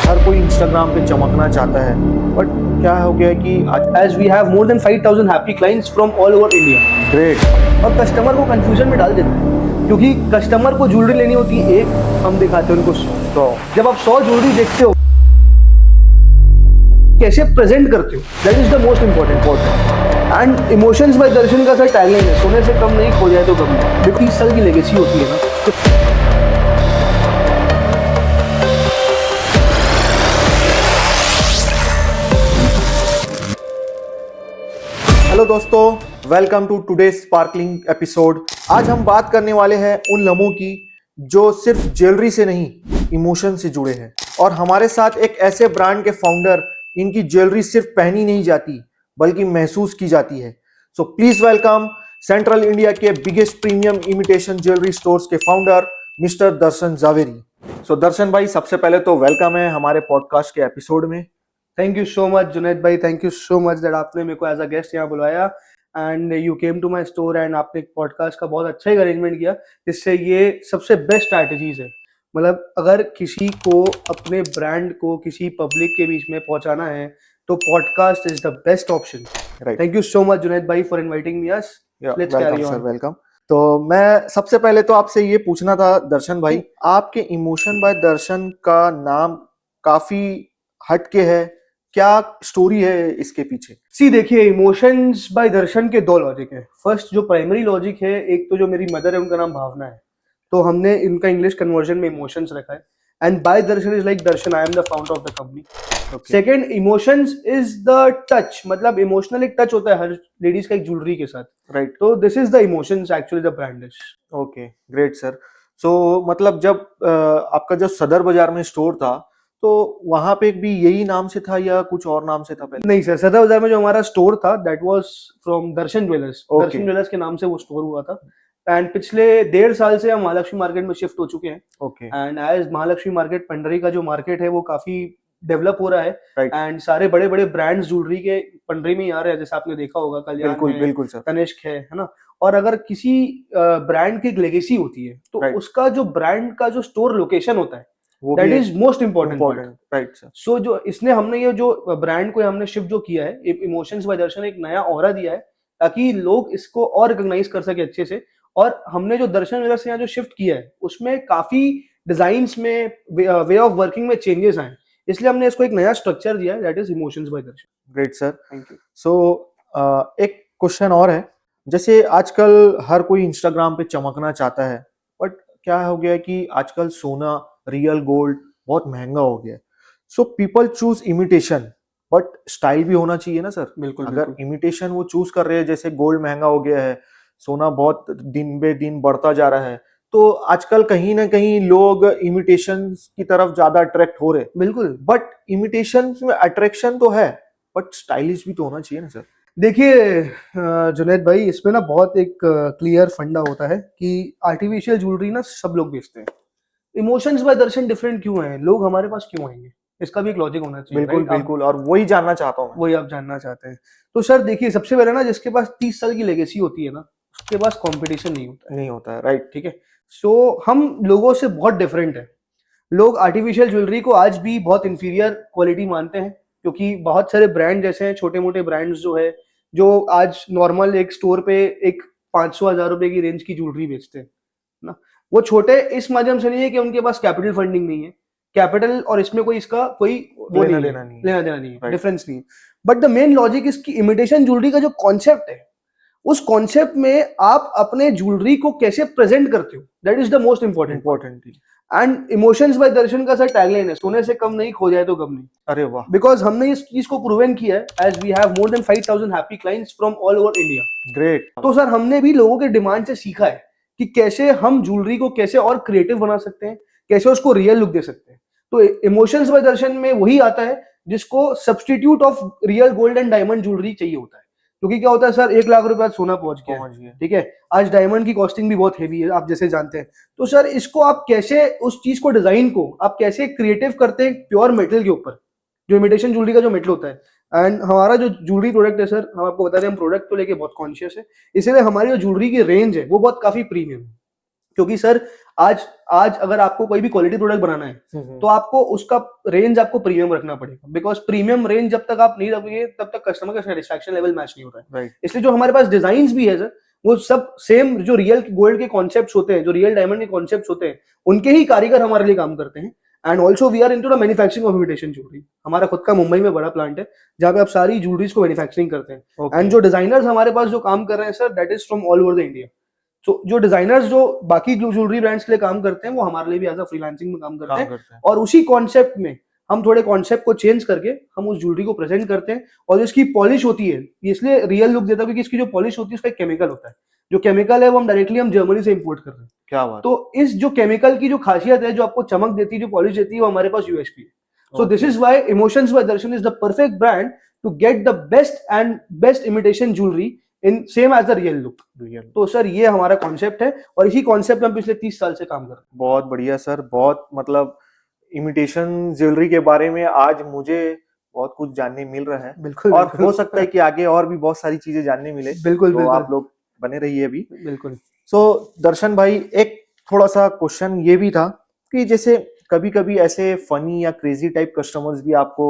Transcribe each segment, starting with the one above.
हर कोई इंस्टाग्राम पे चमकना चाहता है, बट क्या हो गया कि आज as we have more than 5,000 happy clients from all over India. Great और कस्टमर को कंफ्यूजन में डाल देता है क्योंकि कस्टमर को ज्वेलरी लेनी होती है एक, हम दिखाते हैं उनको 100। तो जब आप 100 ज्वेलरी देखते हो कैसे प्रेजेंट करते हो, that is the most important. And emotions by Darshan का सर टैगलाइन है, सोने से कम नहीं, खो जाए तो कम नहीं। देखो 30 साल की लेगेसी होती है ना। हेलो दोस्तों, welcome to today sparkling episode. आज हम बात करने वाले हैं उन लम्हों की जो सिर्फ ज्वेलरी से नहीं, इमोशन से जुड़े हैं। और हमारे साथ एक ऐसे ब्रांड के फाउंडर, इनकी ज्वेलरी सिर्फ पहनी नहीं जाती बल्कि महसूस की जाती है। So please welcome central India के biggest premium imitation jewellery stores के founder mister Darshan Javeri. So Darshan भाई, सबसे पहले तो वेलकम है हमारे पॉडकास्ट के एपिसोड में। Thank you so much Junaid भाई, thank you so much that आपने मेरे को एज अ गेस्ट यहाँ बुलाया and you came to my store and आपने एक पॉडकास्ट का बहुत अच्छा ही अरेंजमेंट किया, जिससे ये सबसे बेस्ट स्ट्रैटेजीज है। मतलब अगर किसी को अपने ब्रांड को किसी पब्लिक के बीच में पहुंचाना है तो podcast is the best option. Right, thank you so much Junaid भाई for inviting me us. Let's welcome Kerry sir, on. Welcome. तो मैं सबसे पहले तो आपसे ये पूछना था दर्शन भाई, आपके इमोशन बाय दर्शन का नाम काफी हटके है, क्या स्टोरी है इसके पीछे? सी देखिए, इमोशंस बाय दर्शन के दो लॉजिक है। फर्स्ट जो प्राइमरी लॉजिक है, एक तो जो मेरी मदर है उनका नाम भावना है, तो हमने इनका इंग्लिश कन्वर्जन में इमोशंस रखा है। And by Darshan is like Darshan, I am the founder of the company. Second, emotions is the touch, मतलब इमोशनल एक टच होता है हर लेडीज का एक ज्वेलरी के साथ। राइट, तो this is the emotions actually the brand is. Okay, great sir. So मतलब जब आपका जो सदर बाजार में स्टोर था, तो वहां पे भी यही नाम से था या कुछ और नाम से था पहले? नहीं सर, सदर बाजार में जो हमारा स्टोर था that was from Darshan jewellers. Okay. Darshan jewellers के नाम से वो स्टोर हुआ था। एंड पिछले 1.5 साल से हम महालक्ष्मी मार्केट में शिफ्ट हो चुके हैं। Okay, and as Mahalakshmi market, Pandri का जो मार्केट है वो काफी डेवलप हो रहा है। राइट, एंड सारे बड़े बड़े ब्रांड्स ज्वेलरी के पंडरी में ही आ रहे हैं, जैसे आपने देखा होगा कल्याण बिल्कुल है, बिल्कुल सर। तनिष्क है ना। और अगर किसी ब्रांड की एक लेगेसी होती है तो Right. उसका जो ब्रांड का जो स्टोर लोकेशन होता है, वो दैट भी is most important. Important, right sir. So जो इसने हमने ये जो ब्रांड को हमने शिफ्ट जो किया है, इमोशंस बाय दर्शन एक नया ऑरा दिया है ताकि लोग इसको और रिकॉग्नाइज कर सके अच्छे से। और हमने जो दर्शन ज्वेलर्स से यहाँ जो शिफ्ट किया है उसमें काफी डिजाइन्स में, वे ऑफ वर्किंग में चेंजेस आए, इसलिए हमने इसको एक नया स्ट्रक्चर दिया है, that is emotions by Darshan. Great sir. Thank you. So एक क्वेश्चन और है, जैसे आजकल हर कोई इंस्टाग्राम पे चमकना चाहता है, बट क्या हो गया है कि आजकल सोना, रियल गोल्ड बहुत महंगा हो गया है। So people choose imitation, but style भी होना चाहिए ना सर। बिल्कुल अगर बिल्कुल। इमिटेशन वो चूज कर रहे हैं, जैसे गोल्ड महंगा हो गया है, सोना बहुत दिन बे दिन बढ़ता जा रहा है, तो आजकल कहीं ना कहीं लोग इमिटेशन की तरफ ज्यादा अट्रैक्ट हो रहे हैं। बिल्कुल बट इमिटेशन में अट्रैक्शन तो है, बट स्टाइलिश भी तो होना चाहिए ना सर। देखिए जुनैद भाई, इसमें ना बहुत एक क्लियर फंडा होता है कि आर्टिफिशियल ज्वेलरी ना सब लोग बेचते हैं। इमोशंस बाय दर्शन डिफरेंट क्यों है, लोग हमारे पास क्यों आएंगे, इसका भी एक लॉजिक होना चाहिए। बिल्कुल राइट, आप बिल्कुल, और वही जानना चाहता हूँ मैं। वही आप जानना चाहते हैं। तो सर देखिए, सबसे पहले ना जिसके पास 30 साल की लेगेसी होती है ना, उसके पास कंपटीशन नहीं होता है। नहीं होता है, राइट। ठीक है। सो हम लोगों से बहुत डिफरेंट है। लोग आर्टिफिशियल ज्वेलरी को आज भी बहुत इंफीरियर क्वालिटी मानते हैं, क्योंकि बहुत सारे ब्रांड जैसे हैं, छोटे मोटे ब्रांड्स जो है, जो आज नॉर्मल एक स्टोर पे एक 500,000 रुपए की रेंज की ज्वेलरी बेचते हैं ना। वो छोटे इस माध्यम से नहीं है कि उनके पास कैपिटल फंडिंग नहीं है। कैपिटल और इसमें कोई इसका कोई वो लेना नहीं है, देना नहीं है, लेना देना नहीं है, राइट। डिफरेंस नहीं है। बट द मेन लॉजिक इसकी इमिटेशन ज्वेलरी का जो कॉन्सेप्ट है, उस कॉन्सेप्ट में आप अपने ज्वेलरी को कैसे प्रेजेंट करते हो, that is the most important. Important. And emotions by Darshan का सर टैगलाइन है, सोने से कम नहीं, खो जाए तो कम नहीं। अरे वाह, बिकॉज हमने इस चीज को प्रूवन किया है, as we have more than 5,000 happy clients from all over India. Great. तो सर हमने भी लोगों के डिमांड से सीखा है कि कैसे हम ज्वेलरी को कैसे और क्रिएटिव बना सकते हैं, कैसे उसको रियल लुक दे सकते हैं। तो इमोशंस बाय दर्शन में वही आता है जिसको substitute of real gold and diamond jewellery चाहिए होता है। क्योंकि क्या होता है सर, 1 लाख रुपए आज सोना पहुंच गया है, पहुंच गया। ठीक है, आज डायमंड की कॉस्टिंग भी बहुत हेवी है, आप जैसे जानते हैं। तो सर इसको आप कैसे, उस चीज को, डिजाइन को आप कैसे क्रिएटिव करते हैं प्योर मेटल के ऊपर, जो इमिटेशन ज्वेलरी का जो मेटल होता है। एंड हमारा जो ज्वेलरी प्रोडक्ट है सर, हम आपको बता दें, हम प्रोडक्ट को लेके बहुत कॉन्शियस है, इसीलिए हमारी जो ज्वेलरी की रेंज है वो बहुत काफी प्रीमियम है। क्योंकि सर आज आज अगर आपको कोई भी क्वालिटी प्रोडक्ट बनाना है तो आपको उसका रेंज आपको प्रीमियम रखना पड़ेगा, बिकॉज प्रीमियम रेंज जब तक आप नहीं रखोगे तब तक कस्टमर का सेटिस्फैक्शन लेवल मैच नहीं होता है। राइट। इसलिए जो हमारे पास डिजाइन भी है सर, वो सब सेम जो रियल गोल्ड के कॉन्सेप्ट्स होते हैं, जो रियल डायमंड के कॉन्सेप्ट्स होते हैं, उनके ही कारीगर हमारे लिए काम करते हैं। And also we are into the manufacturing of imitation jewellery. हमारा खुद का मुंबई में बड़ा प्लांट है जहाँ पे आप सारी ज्वेलरीज को मैन्युफैक्चरिंग करते हैं। एंड जो डिजाइनर्स हमारे पास जो काम कर रहे हैं sir, that is from all over the India. तो जो डिजाइनर्स जो बाकी जो ज्वेलरी ब्रांड्स के लिए काम करते हैं, वो हमारे लिए भी एज अ फ्रीलांसिंग में काम करते हैं। और उसी कॉन्सेप्ट में हम थोड़े कॉन्सेप्ट को चेंज करके हम उस ज्वेलरी को प्रेजेंट करते हैं। और जो इसकी पॉलिश होती है, इसलिए रियल लुक देता है क्योंकि इसकी जो पॉलिश होती है उसका एक केमिकल होता है। जो केमिकल है वो हम डायरेक्टली जर्मनी से इंपोर्ट कर रहे हैं। क्या बात। तो इस जो केमिकल की जो खासियत है, जो आपको चमक देती है, जो पॉलिश देती है, वो हमारे पास यूएसपी है। So this is why emotions by Darshan is the perfect brand to get the best imitation jewellery in same as the real look. तो सर ये हमारा कॉन्सेप्ट है और इसी कॉन्सेप्ट में हम पिछले 30 साल से काम कर रहे हैं। बहुत बढ़िया सर, बहुत मतलब इमिटेशन ज्वेलरी के बारे में आज मुझे बहुत कुछ जानने मिल रहा है। बिल्कुल। और हो सकता है कि आगे और भी बहुत सारी चीजें जानने मिले। बिल्कुल तो बिल्कुल। आप लोग बने रहिए अभी। बिल्कुल। सो दर्शन भाई, एक थोड़ा सा क्वेश्चन ये भी था कि जैसे कभी कभी ऐसे फनी या क्रेजी टाइप कस्टमर्स भी आपको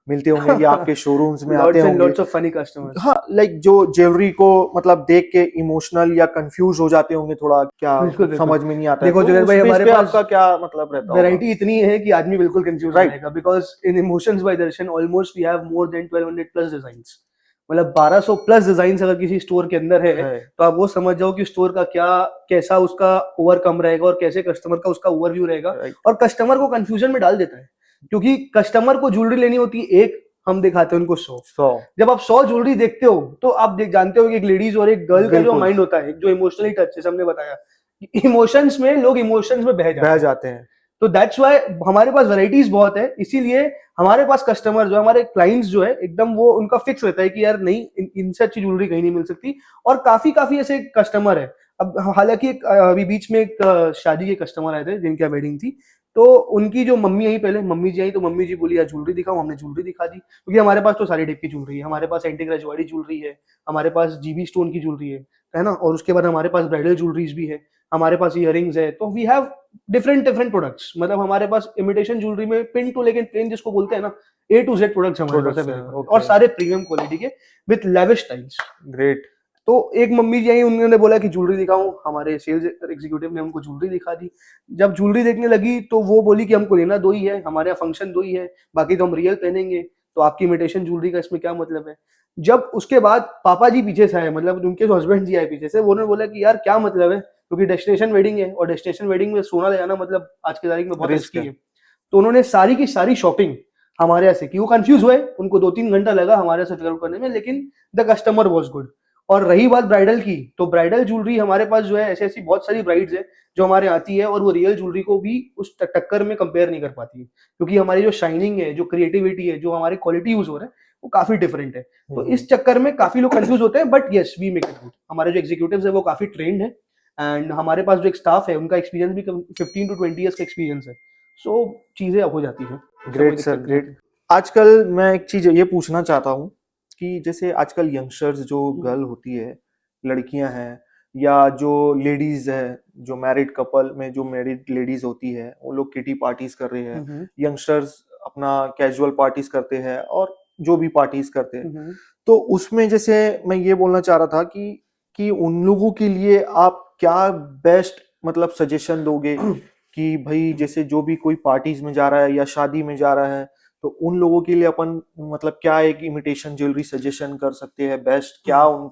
मिलते होंगे या आपके शोरूम्स में आते होंगे। Lots of funny customers. हाँ, लाइक जो ज्वेलरी को मतलब देख के इमोशनल या कंफ्यूज हो जाते होंगे, थोड़ा क्या बिल्कुल। समझ में नहीं आता है। देखो तो जुनैद उस भाई, बेस हमारे पे पास आपका क्या मतलब रहता होगा? वैरायटी इतनी है कि आदमी बिल्कुल कंफ्यूज Right. रहेगा, because in emotions by Darshan almost we have more than 1200 plus designs. मतलब 1200 प्लस डिजाइंस अगर किसी स्टोर के अंदर है तो आप वो समझ जाओ कि स्टोर का क्या कैसा उसका ओवरकम रहेगा और कैसे कस्टमर का उसका ओवरव्यू रहेगा। Right. और कस्टमर को कंफ्यूजन में डाल देता है, क्योंकि कस्टमर को ज्वेलरी लेनी होती है एक, हम दिखाते हैं उनको 100। जब आप 100 ज्वेलरी देखते हो तो आप जानते हो कि एक लेडीज और एक गर्ल का जो माइंड होता है, जो इमोशनली टच, जैसे हमने बताया, इमोशंस में लोग इमोशंस में बह जाते हैं। तो दैट्स व्हाई हमारे पास वैरायटीज बहुत है। इसीलिए हमारे पास कस्टमर जो हमारे क्लाइंट्स जो है एकदम वो उनका फिक्स रहता है कि यार नहीं, इनसे अच्छी ज्वेलरी कहीं नहीं मिल सकती। और काफी ऐसे कस्टमर है। अब हालांकि अभी बीच में एक शादी के कस्टमर आए थे जिनकी वेडिंग थी, तो उनकी जो मम्मी आई, पहले मम्मी जी आई, तो मम्मी जी बोली यार ज्वेलरी दिखाओ। हमने ज्वेलरी दिखा दी, क्योंकि हमारे पास तो सारी टाइप की ज्वेलरी है। हमारे पास एंटीक रजवाड़ी ज्वेलरी है, हमारे पास जीबी स्टोन की ज्वेलरी है ना। और उसके बाद हमारे पास ब्राइडल ज्वेलरीज भी है, हमारे पास इयरिंग्स है। तो वी हैव डिफरेंट प्रोडक्ट्स। मतलब हमारे पास इमिटेशन ज्वेलरी में पिन टू लेकिन प्लेन जिसको बोलते हैं ना, A to Z प्रोडक्ट्स हमारे पास अवेलेबल है। और सारे प्रीमियम क्वालिटी के विद लेविश स्टाइल्स। ग्रेट। तो एक मम्मी जी आई, उन्होंने बोला कि ज्वेलरी दिखाऊं। हमारे सेल्स एग्जीक्यूटिव ने उनको ज्वेलरी दिखा दी। जब ज्वेलरी देखने लगी तो वो बोली कि हमको लेना दो ही है, हमारे यहाँ फंक्शन दो ही है, बाकी तो हम रियल पहनेंगे, तो आपकी इमिटेशन ज्वेलरी का इसमें क्या मतलब है। जब उसके बाद पापा जी पीछे से आए, मतलब उनके जो हस्बैंड जी आए पीछे से, उन्होंने बोला कि यार क्या मतलब है, क्योंकि डेस्टिनेशन वेडिंग है और डेस्टिनेशन वेडिंग में सोना ले जाना मतलब आज की तारीख में बहुत रिस्की है। तो उन्होंने सारी की सारी शॉपिंग हमारे यहाँ से की। वो कंफ्यूज हुए, उनको 2-3 घंटा लगा हमारे से फिगर करने में, लेकिन द कस्टमर वॉज गुड। और रही बात ब्राइडल की, तो ब्राइडल ज्वेलरी हमारे पास जो है ऐसी ऐसी बहुत सारी ब्राइड्स है जो हमारे आती है, और वो रियल ज्वेलरी को भी उस टक्कर में कंपेयर नहीं कर पाती है, क्योंकि हमारी जो शाइनिंग है, जो क्रिएटिविटी है, जो हमारी क्वालिटी यूज हो रहा है, वो काफी डिफरेंट है। तो इस चक्कर में काफी लोग कंफ्यूज होते हैं, but yes we make it good. हमारे जो एग्जीक्यूटिव्स है वो काफी ट्रेंड है, एंड हमारे पास जो एक स्टाफ है उनका एक्सपीरियंस भी 15 to 20 ईयर्स का एक्सपीरियंस है। सो चीजें हो जाती है। Great sir, great. आजकल मैं एक चीज ये पूछना चाहता हूँ कि जैसे आजकल यंगस्टर्स जो गर्ल होती है, लड़कियां हैं, या जो लेडीज है, जो मैरिड कपल में जो मैरिड लेडीज होती है, वो लोग किटी पार्टीज कर रहे हैं, यंगस्टर्स अपना कैजुअल पार्टीज करते हैं और जो भी पार्टीज करते हैं। तो उसमें जैसे मैं ये बोलना चाह रहा था कि उन लोगों के लिए आप क्या बेस्ट मतलब सजेशन दोगे कि भाई जैसे जो भी कोई पार्टीज में जा रहा है या शादी में जा रहा है, तो उन लोगों के लिए अपन मतलब क्या एक इमिटेशन ज्वेलरी सजेशन कर सकते हैं बेस्ट, क्या उन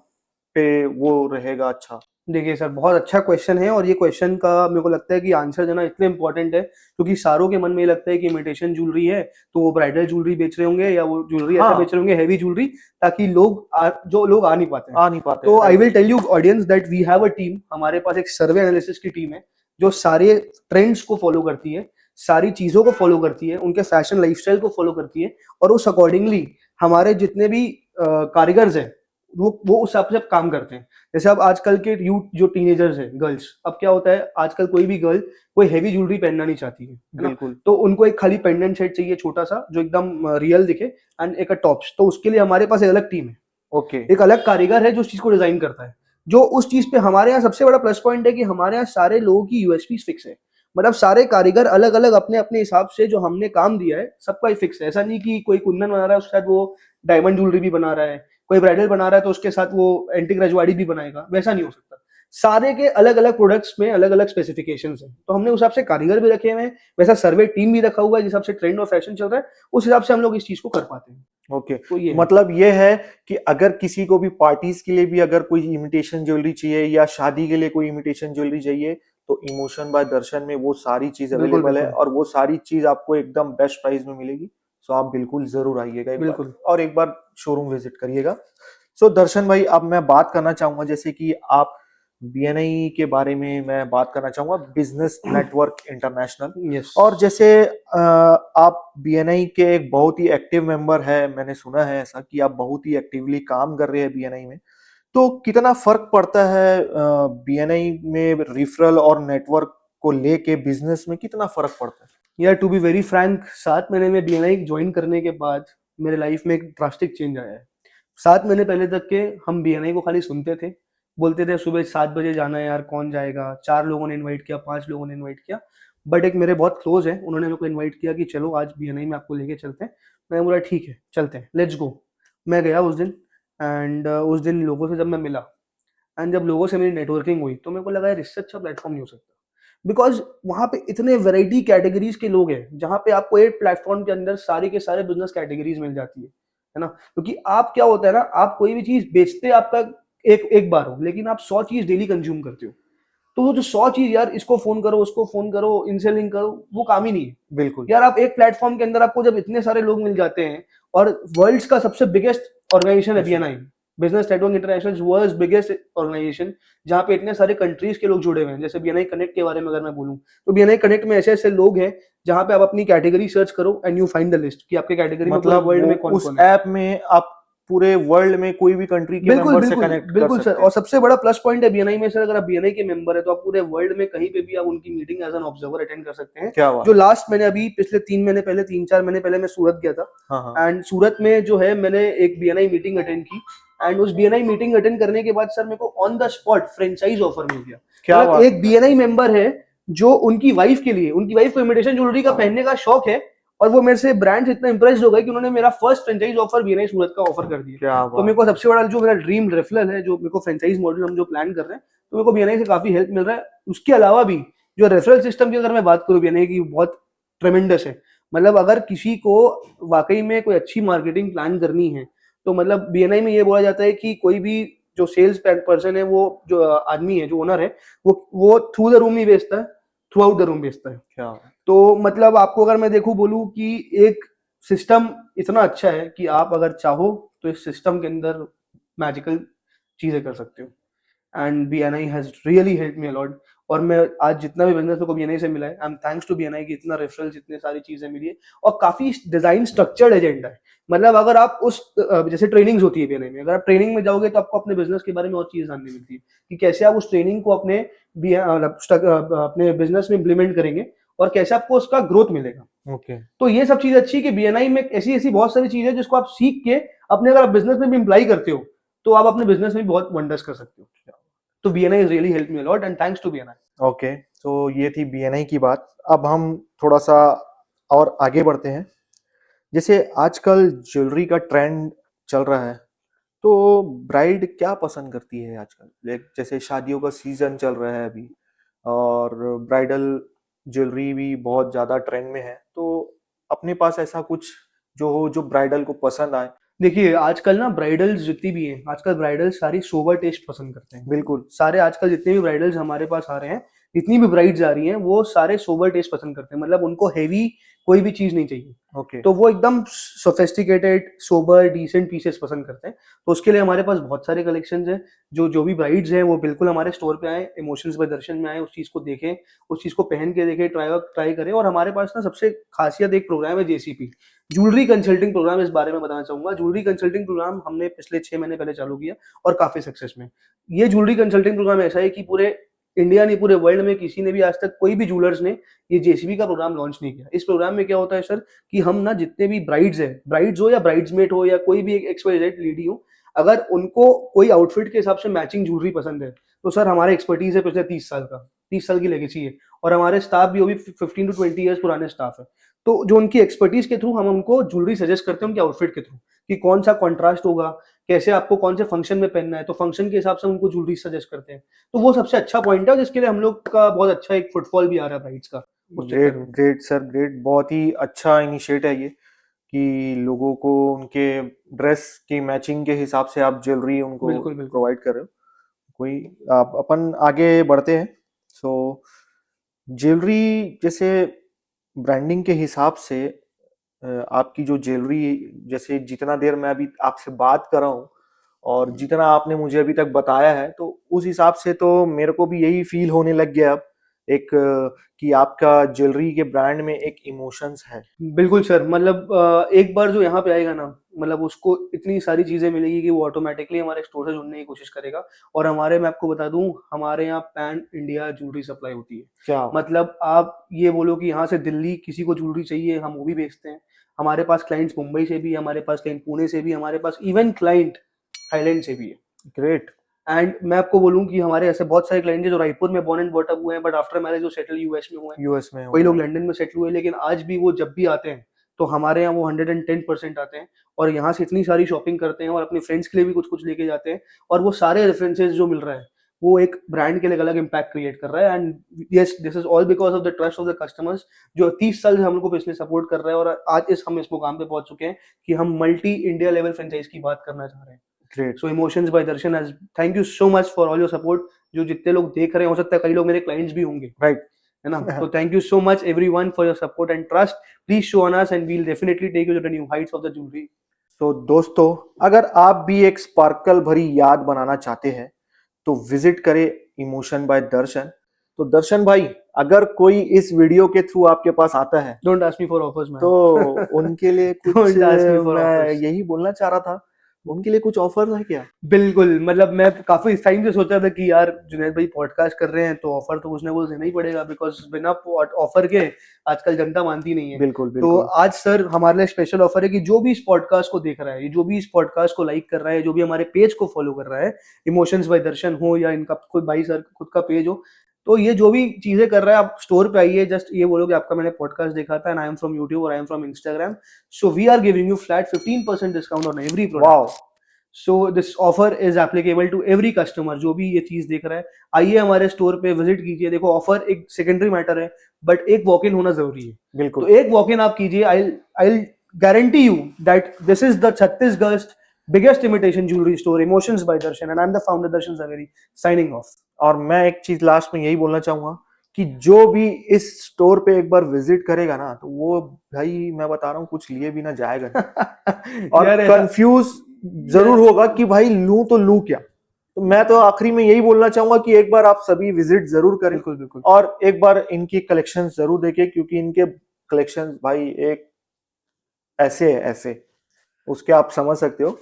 पे वो रहेगा अच्छा? देखिए सर, बहुत अच्छा क्वेश्चन है, और ये क्वेश्चन का मेरे को लगता है कि आंसर देना इतना इंपॉर्टेंट है, क्योंकि सारों के मन में ये लगता है कि इमिटेशन ज्वेलरी है तो वो ब्राइडल ज्वेलरी बेच रहे होंगे, या वो ज्वेलरी ऐसा बेच रहे होंगे हैवी ज्वेलरी, ताकि जो लोग आ नहीं पाते तो I will tell you audience that we have a team. हमारे पास एक सर्वे एनालिसिस की टीम है जो सारे ट्रेंड्स को फॉलो करती है, सारी चीजों को फॉलो करती है, उनके फैशन लाइफस्टाइल को फॉलो करती है, और उस अकॉर्डिंगली हमारे जितने भी कारीगर्स हैं वो उस हिसाब से काम करते हैं। जैसे अब आजकल के यूथ जो टीनेजर्स हैं, गर्ल्स, अब क्या होता है, आजकल कोई भी गर्ल कोई हैवी ज्वेलरी पहनना नहीं चाहती है ना? बिल्कुल। तो उनको एक खाली पेंडेंट सेट चाहिए छोटा सा, जो एकदम रियल दिखे, एंड एक टॉप्स। तो उसके लिए हमारे पास एक अलग टीम है, ओके। एक अलग कारीगर है जो उस चीज को डिजाइन करता है। जो उस चीज पे हमारे यहाँ सबसे बड़ा प्लस पॉइंट है कि हमारे यहाँ सारे लोगों की यूएसपी फिक्स है। मतलब सारे कारीगर अलग अलग अपने अपने हिसाब से जो हमने काम दिया है सबका ही फिक्स है। ऐसा नहीं कि कोई कुंदन बना रहा है उसके साथ वो डायमंड ज्वेलरी भी बना रहा है, कोई ब्राइडल बना रहा है तो उसके साथ वो एंटिक रजवाड़ी भी बनाएगा, वैसा नहीं हो सकता। सारे के अलग अलग प्रोडक्ट्स में अलग अलग स्पेसिफिकेशंस हैं, तो हमने उस हिसाब से कारीगर भी रखे हुए हैं, वैसा सर्वे टीम भी रखा हुआ है जिस हिसाब से ट्रेंड और फैशन चल रहा है उस हिसाब से हम लोग इस चीज को कर पाते हैं। ओके। तो ये है। मतलब ये है कि अगर किसी को भी पार्टीज के लिए भी अगर कोई इमिटेशन ज्वेलरी चाहिए या शादी के लिए कोई इमिटेशन ज्वेलरी चाहिए तो इमोशन बाय दर्शन में वो सारी चीज बिल्कुल अवेलेबल है बिल्कुल और वो सारी चीज आपको एकदम बेस्ट प्राइस में मिलेगी। सो आप बिल्कुल जरूर आइएगा एक बार बिल्कुल। और एक बार शोरूम विजिट करिएगा। सो दर्शन भाई, अब मैं बात करना चाहूंगा जैसे कि आप बीएनआई के बारे में मैं बात करना चाहूंगा, बिजनेस नेटवर्क इंटरनेशनल। यस। और जैसे आप बीएनआई के एक बहुत ही एक्टिव मेंबर है, मैंने सुना है ऐसा कि आप बहुत ही एक्टिवली काम कर रहे हैं बीएनआई में। तो कितना फर्क पड़ता है बीएनआई में रेफरल और नेटवर्क को लेके बिजनेस में कितना फर्क पड़ता है? यार टू बी वेरी फ्रैंक, 7 महीने में बीएनआई ज्वाइन करने के बाद मेरे लाइफ में एक ड्रास्टिक चेंज आया है। 7 महीने पहले तक के हम बीएनआई को खाली सुनते थे, बोलते थे सुबह 7 बजे जाना है यार, कौन जाएगा, 4 लोगों ने इनवाइट किया, 5 लोगों ने इनवाइट किया। बट एक मेरे बहुत क्लोज है, उन्होंने मेरे को इनवाइट किया कि चलो आज बीएनआई में आपको लेके चलते हैं। मैं बोला ठीक है चलते हैं, लेट्स गो। मैं गया उस दिन, एंड उस दिन लोगों से जब मैं मिला एंड जब लोगों से मेरी नेटवर्किंग हुई तो मेरे को लगा यार इससे अच्छा प्लेटफॉर्म नहीं हो सकता। बिकॉज वहाँ पे इतने वैरायटी कैटेगरीज के लोग हैं जहाँ पे आपको एक प्लेटफॉर्म के अंदर सारे के सारे बिजनेस कैटेगरीज मिल जाती है ना। क्योंकि आप क्या होता है ना, आप कोई भी चीज बेचते आपका एक एक बार हो, लेकिन आप 100 चीज डेली कंज्यूम करते हो। तो वो जो 100 चीज यार, इसको फोन करो उसको फोन करो इनसे लिंक करो, वो काम ही नहीं है। बिल्कुल। यार आप एक प्लेटफॉर्म के अंदर आपको जब इतने सारे लोग मिल जाते हैं, और वर्ल्ड का सबसे बिगेस्ट ऑर्गेनाइजेशन है BNI, business network international, world biggest organization, जहाँ पे इतने सारे कंट्रीज के लोग जुड़े हुए हैं। जैसे बीएनआई कनेक्ट के बारे में अगर मैं बोलूं तो बीएनआई कनेक्ट में ऐसे ऐसे लोग हैं जहाँ पे आप अपनी कैटेगरी सर्च करो and you find the list कि आपके कैटेगरी में पूरे मतलब वर्ल्ड वो में कौन उस कौन है। ऐप में आप पूरे वर्ल्ड में कोई भी कंट्री के बिल्कुल मेंबर से बिल्कुल कनेक्ट कर बिल्कुल सर। सकते और हैं। सबसे बड़ा प्लस पॉइंट है बीएनआई में सर, अगर आप बीएनआई के मेंबर है तो आप पूरे वर्ल्ड में कहीं पे भी आप उनकी meeting as an observer attend कर सकते हैं। क्या जो बात। लास्ट मैंने अभी पिछले 3 महीने पहले, 3-4 महीने पहले मैं सूरत गया था, हाँ हाँ। एंड सूरत में जो है मैंने एक बीएनआई मीटिंग अटेंड की। एंड उस बीएनआई मीटिंग अटेंड करने के बाद सर मेरे को on the spot franchise offer मिल गया। क्या मतलब बात एक बीएनआई मेंबर है जो उनकी वाइफ के लिए, उनकी वाइफ को इमिटेशन ज्वेलरी का पहनने का शौक है, और वो मेरे से ब्रांड इतना इंप्रेस्ड हो गए कि उन्होंने मेरा फर्स्ट फ्रेंचाइज ऑफर बीएनआई सूरत का ऑफर कर दिया। क्या तो मेरे बात। को सबसे बड़ा जो मेरा ड्रीम रेफरल है, जो मेरे को फ्रेंचाइज मॉडल हम जो प्लान कर रहे हैं, तो मेरे को बीएनआई से काफी हेल्प मिल रहा है। उसके अलावा भी जो रेफरल सिस्टम की अगर मैं बात करूं बीएनआई की, बहुत ट्रेमेंडस है। मतलब अगर किसी को वाकई में कोई अच्छी मार्केटिंग प्लान करनी है तो मतलब बीएनआई में ये बोला जाता है कि कोई भी जो सेल्स पर्सन है, वो जो आदमी है, जो ओनर है, वो थ्रू द रूम नहीं बेचता है, थ्रू आउट द रूम बेचता है। क्या। तो मतलब आपको अगर मैं देखूं बोलूं कि एक सिस्टम इतना अच्छा है कि आप अगर चाहो तो इस सिस्टम के अंदर मैजिकल चीजें कर सकते हो। And BNI has really help me allot. और मैं आज जितना भी बिजनेस को बीएनआई से मिला है, I am thanks to BNI की इतना रेफरल्स, इतने सारी चीजें मिली है, और काफी डिजाइन स्ट्रक्चर्ड एजेंडा है। मतलब अगर आप उस जैसे ट्रेनिंग्स होती है बीएनआई में, अगर आप ट्रेनिंग में जाओगे तो आपको अपने बिजनेस के बारे में और चीजें जानने मिलती है कि कैसे आप उस ट्रेनिंग को अपने अपने बिजनेस में इम्प्लीमेंट करेंगे और कैसे आपको उसका ग्रोथ मिलेगा। ओके। तो ये सब चीज अच्छी कि बीएनआई में ऐसी ऐसी बहुत सारी चीजें जिसको आप सीख के अपने अगर आप बिजनेस में भी इम्प्लाई करते हो तो आप अपने बिजनेस में भी बहुत वंडर्स कर सकते हो। तो BNI is really help me a lot and thanks to BNI. Okay, तो ये थी बीएनआई की बात। अब हम थोड़ा सा और आगे बढ़ते हैं। जैसे आजकल ज्वेलरी का ट्रेंड चल रहा है, तो ब्राइड क्या पसंद करती है आजकल? जैसे शादियों का सीजन चल रहा है अभी, और ब्राइडल ज्वेलरी भी बहुत ज़्यादा ट्रेंड में है। तो अपने पास ऐसा कुछ जो हो जो ब्राइडल को पसंद आए? देखिए आजकल ना ब्राइडल्स जितनी भी हैं, आजकल ब्राइडल्स सारी सोबर टेस्ट पसंद करते हैं। बिल्कुल। सारे आजकल जितने भी ब्राइडल्स हमारे पास आ रहे हैं, जितनी भी ब्राइड्स आ रही हैं, वो सारे सोबर टेस्ट पसंद करते हैं। मतलब उनको हेवी कोई भी चीज नहीं चाहिए। ओके। तो वो एकदम सोफिस्टिकेटेड सोबर डिसेंट पीसेस पसंद करते हैं। तो उसके लिए हमारे पास बहुत सारे कलेक्शंस हैं। जो जो भी ब्राइड्स हैं वो बिल्कुल हमारे स्टोर पे आए, इमोशंस बाय दर्शन में आए, उस चीज को देखें, उस चीज को पहन के देखें, ट्राई करें। और हमारे पास ना सबसे खासियत एक प्रोग्राम है जेसीपी, ज्वेलरी कंसल्टिंग प्रोग्राम। इस बारे में बताना चाहूंगा। ज्वेलरी कंसल्टिंग प्रोग्राम हमने पिछले 6 महीने पहले चालू किया और काफी सक्सेस में। ये ज्वेलरी कंसल्टिंग प्रोग्राम ऐसा है कि पूरे इंडिया नहीं, पूरे वर्ल्ड में किसी ने भी आज तक कोई भी ज्वेलर्स ने ये जेसीबी का प्रोग्राम लॉन्च नहीं किया। इस प्रोग्राम में क्या होता है सर कि हम ना जितने भी ब्राइड्स हैं, ब्राइड्स हो या ब्राइड्समेट हो या कोई भी एक एक्स वाई जेड लेडी हो, अगर उनको कोई आउटफिट के हिसाब से मैचिंग ज्वेलरी पसंद है तो सर हमारा एक्सपर्टीज है पिछले 30 साल का, 30 साल की लेगेसी है, और हमारे स्टाफ भी वो भी 15 to 20 ईयर्स पुराने स्टाफ है। तो जो उनकी एक्सपर्टीज के थ्रू हम उनको ज्वेलरी सजेस्ट करते हैं उनके आउटफिट के थ्रू कि कौन सा कॉन्ट्रास्ट होगा, कैसे आपको कौन से फंक्शन में पहनना है, तो फंक्शन के हिसाब से उनको ज्वेलरी सजेस्ट करते हैं। तो वो सबसे अच्छा पॉइंट है जिसके लिए हम लोग का बहुत अच्छा एक फुटफॉल भी आ रहा है ब्राइड्स का उस ग्रेट चक्कर में। Great sir, great. बहुत ही अच्छा इनिशिएटिव है ये कि लोगों को उनके ड्रेस की मैचिंग के हिसाब से आप ज्वेलरी उनको बिल्कुल बिल्कुल। प्रोवाइड कर रहे हो। कोई आप अपन आगे बढ़ते हैं। सो ज्वेलरी जैसे ब्रांडिंग के हिसाब से आपकी जो ज्वेलरी, जैसे जितना देर मैं अभी आपसे बात कर रहा हूँ और जितना आपने मुझे अभी तक बताया है, तो उस हिसाब से तो मेरे को भी यही फील होने लग गया अब एक कि आपका ज्वेलरी के ब्रांड में एक इमोशंस है। बिल्कुल सर, मतलब एक बार जो यहाँ पे आएगा ना, मतलब उसको इतनी सारी चीजें मिलेगी कि वो ऑटोमेटिकली हमारे स्टोर से जुड़ने की कोशिश करेगा। और हमारे, मैं आपको बता दूं, हमारे यहाँ पैन इंडिया ज्वेलरी सप्लाई होती है। क्या मतलब आप ये बोलो कि यहाँ से दिल्ली किसी को ज्वेलरी चाहिए, हम वो भी बेचते हैं। हमारे पास क्लाइंट्स मुंबई से भी, हमारे पास क्लाइंट पुणे से भी, हमारे पास इवन क्लाइंट थाईलैंड से भी है। ग्रेट। एंड मैं आपको बोलूँ कि हमारे ऐसे बहुत सारे क्लाइंट हैं जो रायपुर में बॉर्न एंड बॉट अप हुए हैं, बट आफ्टर मैरिज वो सेटल यूएस में हुए हैं। यूएस में कोई हुआ लोग है। लंदन में सेटल हुए, लेकिन आज भी वो जब भी आते हैं तो हमारे यहाँ वो 110% आते हैं और यहाँ से इतनी सारी शॉपिंग करते हैं और अपने फ्रेंड्स के लिए भी कुछ कुछ लेके जाते हैं। और वो सारे रेफरेंसेस जो मिल रहा है वो एक ब्रांड के लिए एक अलग इम्पैक्ट क्रिएट कर रहा है। And yes, this is all because of the trust of the customers जो 30 साल से हम लोग को पिछले सपोर्ट कर रहे हैं। और आज हम इस मुकाम पे पहुंच चुके हैं कि हम मल्टी इंडिया लेवल फ्रेंचाइज की बात करना चाह रहे हैं। Great. So emotions by Darshan, as thank you so much for all your support. जो जितने लोग देख रहे हैं, हो सकता है कई लोग मेरे क्लाइंट्स भी होंगे, राइट। है ना? तो thank you so much everyone for your support and trust. Please show on us and we will definitely take you to the new heights of the jewellery. तो दोस्तों, अगर आप भी एक स्पार्कल भरी याद बनाना चाहते हैं तो विजिट करें इमोशन बाय दर्शन। तो दर्शन भाई, अगर कोई इस वीडियो के थ्रू आपके पास आता है don't ask me for offers man. तो उनके लिए कुछ Don't ask me for मैं offers. यही बोलना चाह रहा था, उनके लिए कुछ ऑफर है क्या? बिल्कुल, मतलब मैं काफी टाइम से सोच रहा था कि यार जुनैद भाई पॉडकास्ट कर रहे हैं तो ऑफर तो कुछ ना कुछ देना ही पड़ेगा, बिकॉज बिना ऑफर के आजकल जनता मानती नहीं है। बिल्कुल तो बिल्कुल। आज सर हमारे लिए स्पेशल ऑफर है कि जो भी इस पॉडकास्ट को देख रहा है, जो भी इस पॉडकास्ट को लाइक कर रहा है, जो भी हमारे पेज को फॉलो कर रहा है, इमोशंस बाय दर्शन हो या इनका खुद भाई सर खुद का पेज हो, तो ये जो भी चीजें कर रहा है, आप स्टोर पे आइए, जस्ट ये बोलो कि आपका मैंने पॉडकास्ट देखा था and I am from YouTube और I am from Instagram, so we are giving you flat 15% discount on every product. Wow. So this offer is applicable to every customer जो भी ये चीज देख रहा है। आइए हमारे स्टोर पे विजिट कीजिए। देखो, ऑफर एक सेकेंडरी मैटर है, बट एक वॉक इन होना जरूरी है। तो बिल्कुल। एक वॉक इन आप कीजिए, I guarantee you that this is the Chhattisgarh biggest imitation jewellery store, emotions by Darshan, and I am the founder Darshan Zaveri, signing off. और मैं एक चीज लास्ट में यही बोलना चाहूंगा कि जो भी इस स्टोर पे एक बार विजिट करेगा ना, तो वो भाई मैं बता रहा हूँ कुछ लिए भी ना जाएगा नहीं। और यार ऐसा कंफ्यूज जरूर होगा कि भाई लूं तो लूं क्या। तो मैं तो आखिरी में यही बोलना चाहूंगा कि एक बार आप सभी विजिट जरूर करें बिल्कुल बिल्कुल। और एक बार इनकी कलेक्शंस जरूर देखें, क्योंकि इनके कलेक्शंस भाई एक ऐसे है, ऐसे उसके आप समझ सकते हो।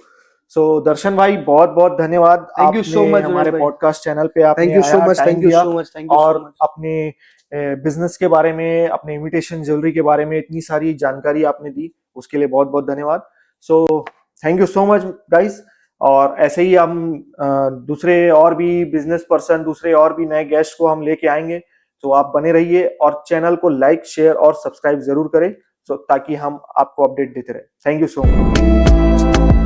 सो दर्शन भाई, बहुत बहुत धन्यवाद। थैंक यू सो आपने मच हमारे भाई, पॉडकास्ट चैनल पे थैंक आपने यू सो आया, मच, टाइम थैंक यू दिया सो मच, थैंक यू और सो मच। अपने बिजनेस के बारे में, अपने इमिटेशन ज्वेलरी के बारे में इतनी सारी जानकारी आपने दी, उसके लिए बहुत बहुत धन्यवाद। So thank you so much guys. और ऐसे ही हम दूसरे और भी बिजनेस पर्सन, दूसरे और भी नए गेस्ट को हम लेके आएंगे। तो आप बने रहिए और चैनल को लाइक, शेयर और सब्सक्राइब जरूर करें, ताकि हम आपको अपडेट देते रहे। Thank you so much.